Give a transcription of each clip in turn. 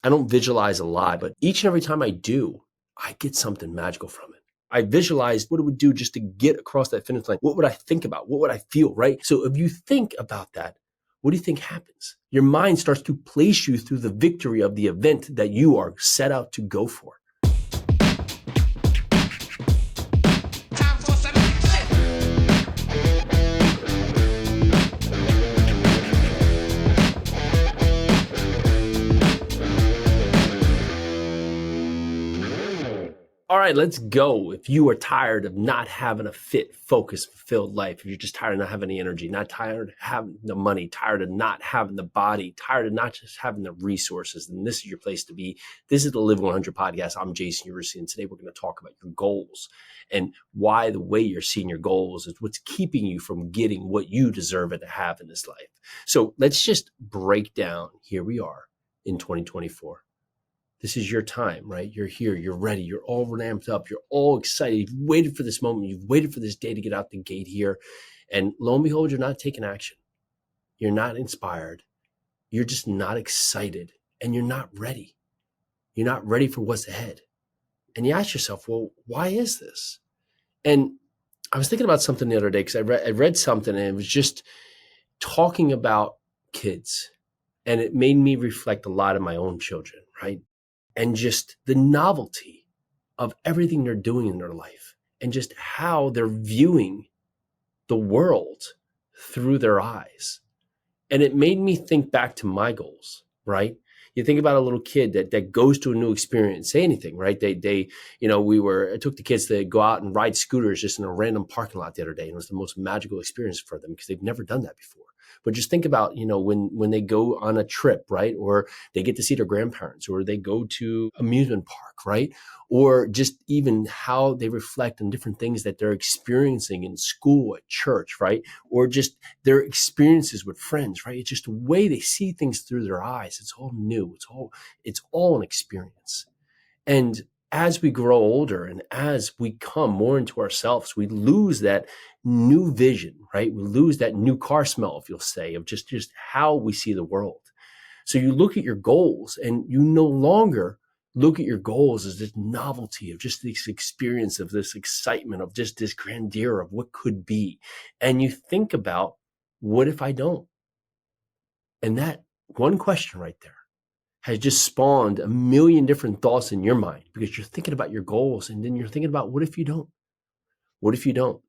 I don't visualize a lot, but each and every time I do, I get something magical from it. I visualized what it would do just to get across that finish line. What would I think about? What would I feel, right? So if you think about that, what do you think happens? Your mind starts to place you through the victory of the event that you are set out to go for. All right, let's go. If you are tired of not having a fit, focused, fulfilled life, if you're just tired of not having any energy, not tired of having the money, tired of not having the body, tired of not just having the resources, then this is your place to be. This is the Live 100 podcast. I'm Jason Yarusi, and today we're going to talk about your goals and why the way you're seeing your goals is what's keeping you from getting what you deserve to have in this life. So let's just break down. Here we are in 2024. This is your time, right? You're here, you're ready, you're all ramped up, you're all excited. You've waited for this moment, you've waited for this day to get out the gate here. And lo and behold, you're not taking action. You're not inspired. You're just not excited, and you're not ready. You're not ready for what's ahead. And you ask yourself, well, why is this? And I was thinking about something the other day because I read something, and it was just talking about kids. And it made me reflect a lot of my own children, right? And just the novelty of everything they're doing in their life and just how they're viewing the world through their eyes. And it made me think back to my goals, right? You think about a little kid that goes to a new experience, say anything, right? I took the kids to go out and ride scooters just in a random parking lot the other day. And it was the most magical experience for them because they've never done that before. But just think about, when they go on a trip, right? Or they get to see their grandparents, or they go to amusement park, right? Or just even how they reflect on different things that they're experiencing in school, at church, right? Or just their experiences with friends, right? It's just the way they see things through their eyes. It's all new. It's all an experience. And as we grow older and as we come more into ourselves, we lose that new vision, right? We lose that new car smell, if you'll say, of just how we see the world. So you look at your goals and you no longer look at your goals as this novelty of just this experience, of this excitement, of just this grandeur of what could be. And you think about, what if I don't? And that one question right there has just spawned a million different thoughts in your mind because you're thinking about your goals, and then you're thinking about, what if you don't? What if you don't?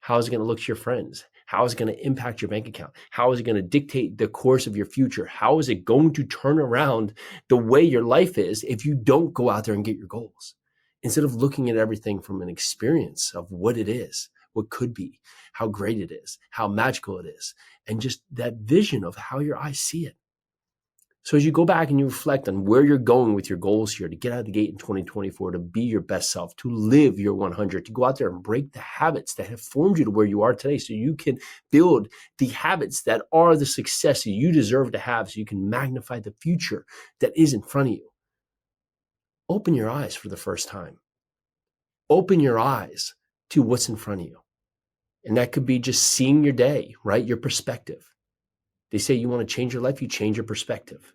How is it going to look to your friends? How is it going to impact your bank account? How is it going to dictate the course of your future? How is it going to turn around the way your life is if you don't go out there and get your goals? Instead of looking at everything from an experience of what it is, what could be, how great it is, how magical it is, and just that vision of how your eyes see it. So as you go back and you reflect on where you're going with your goals here to get out of the gate in 2024, to be your best self, to live your 100, to go out there and break the habits that have formed you to where you are today so you can build the habits that are the success that you deserve to have so you can magnify the future that is in front of you. Open your eyes for the first time. Open your eyes to what's in front of you. And that could be just seeing your day, right? Your perspective. They say you want to change your life, you change your perspective.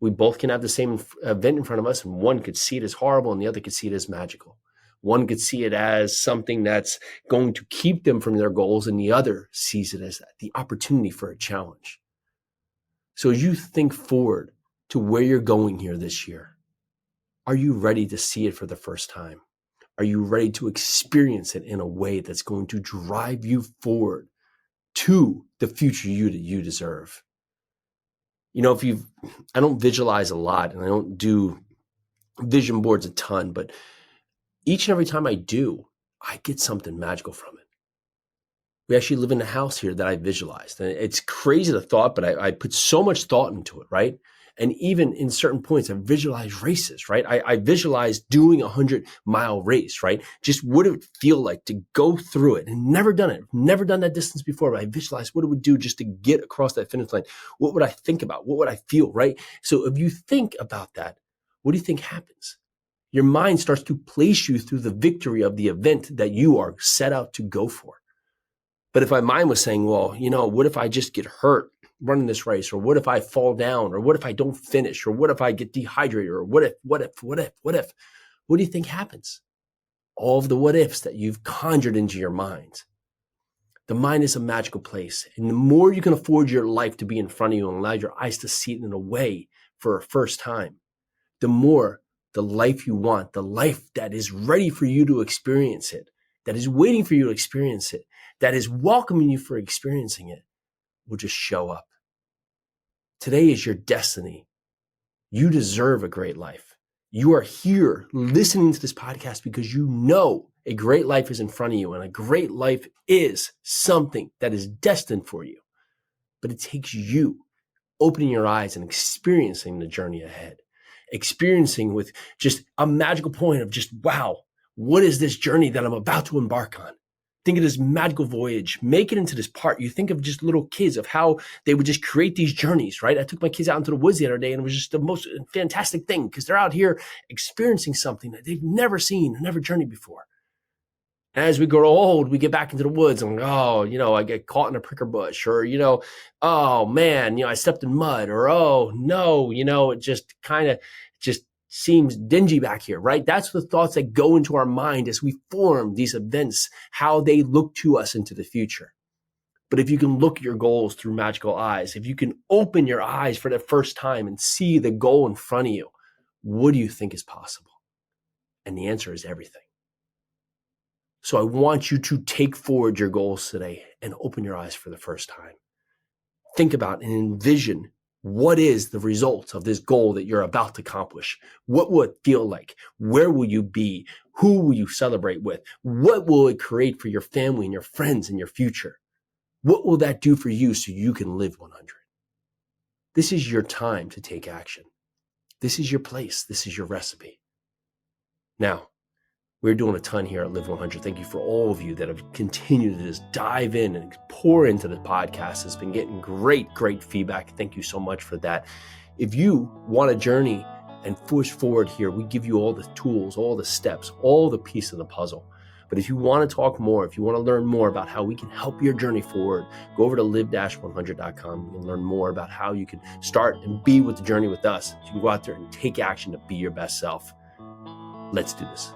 We both can have the same event in front of us, and one could see it as horrible and the other could see it as magical. One could see it as something that's going to keep them from their goals, and the other sees it as the opportunity for a challenge. So as you think forward to where you're going here this year, are you ready to see it for the first time? Are you ready to experience it in a way that's going to drive you forward to the future you that you deserve? I don't visualize a lot, and I don't do vision boards a ton, but each and every time I do, I get something magical from it. We actually live in a house here that I visualized, and it's crazy the thought, but I put so much thought into it, right? And even in certain points, I visualize races, right? I visualize doing a 100-mile race, right? Just what it would feel like to go through it, and never done it, never done that distance before, but I visualize what it would do just to get across that finish line. What would I think about? What would I feel, right? So if you think about that, what do you think happens? Your mind starts to place you through the victory of the event that you are set out to go for. But if my mind was saying, well, what if I just get hurt? running this race? Or what if I fall down? Or what if I don't finish? Or what if I get dehydrated? Or what if? What do you think happens? All of the what ifs that you've conjured into your mind. The mind is a magical place. And the more you can afford your life to be in front of you and allow your eyes to see it in a way for a first time, the more the life you want, the life that is ready for you to experience it, that is waiting for you to experience it, that is welcoming you for experiencing it, will just show up. Today is your destiny. You deserve a great life. You are here listening to this podcast because you know a great life is in front of you, and a great life is something that is destined for you. But it takes you opening your eyes and experiencing the journey ahead, experiencing with just a magical point of just, wow, what is this journey that I'm about to embark on? Think of this magical voyage. Make it into this part. You think of just little kids, of how they would just create these journeys, right? I took my kids out into the woods the other day, and it was just the most fantastic thing because they're out here experiencing something that they've never seen, never journeyed before. And as we grow old, we get back into the woods and I get caught in a pricker bush, or, oh man, I stepped in mud, or, oh no, it just kind of just seems dingy back here, right? That's the thoughts that go into our mind as we form these events, how they look to us into the future. But if you can look at your goals through magical eyes, if you can open your eyes for the first time and see the goal in front of you, what do you think is possible? And the answer is everything. So I want you to take forward your goals today and open your eyes for the first time. Think about and envision, what is the result of this goal that you're about to accomplish? What will it feel like? Where will you be? Who will you celebrate with? What will it create for your family and your friends and your future? What will that do for you so you can live 100? This is your time to take action. This is your place. This is your recipe. Now, we're doing a ton here at Live 100. Thank you for all of you that have continued to just dive in and pour into the podcast. It's been getting great feedback. Thank you so much for that. If you want a journey and push forward here, we give you all the tools, all the steps, all the pieces of the puzzle. But if you want to talk more, if you want to learn more about how we can help your journey forward, go over to live-100.com. You can learn more about how you can start and be with the journey with us. You can go out there and take action to be your best self. Let's do this.